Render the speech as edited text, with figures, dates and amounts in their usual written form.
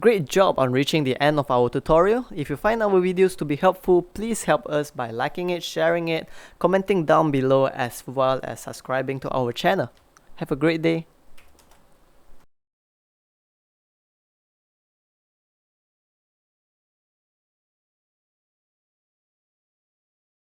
great job on reaching the end of our tutorial. If you find our videos to be helpful, please help us by liking it, sharing it, commenting down below, as well as subscribing to our channel. Have a great day.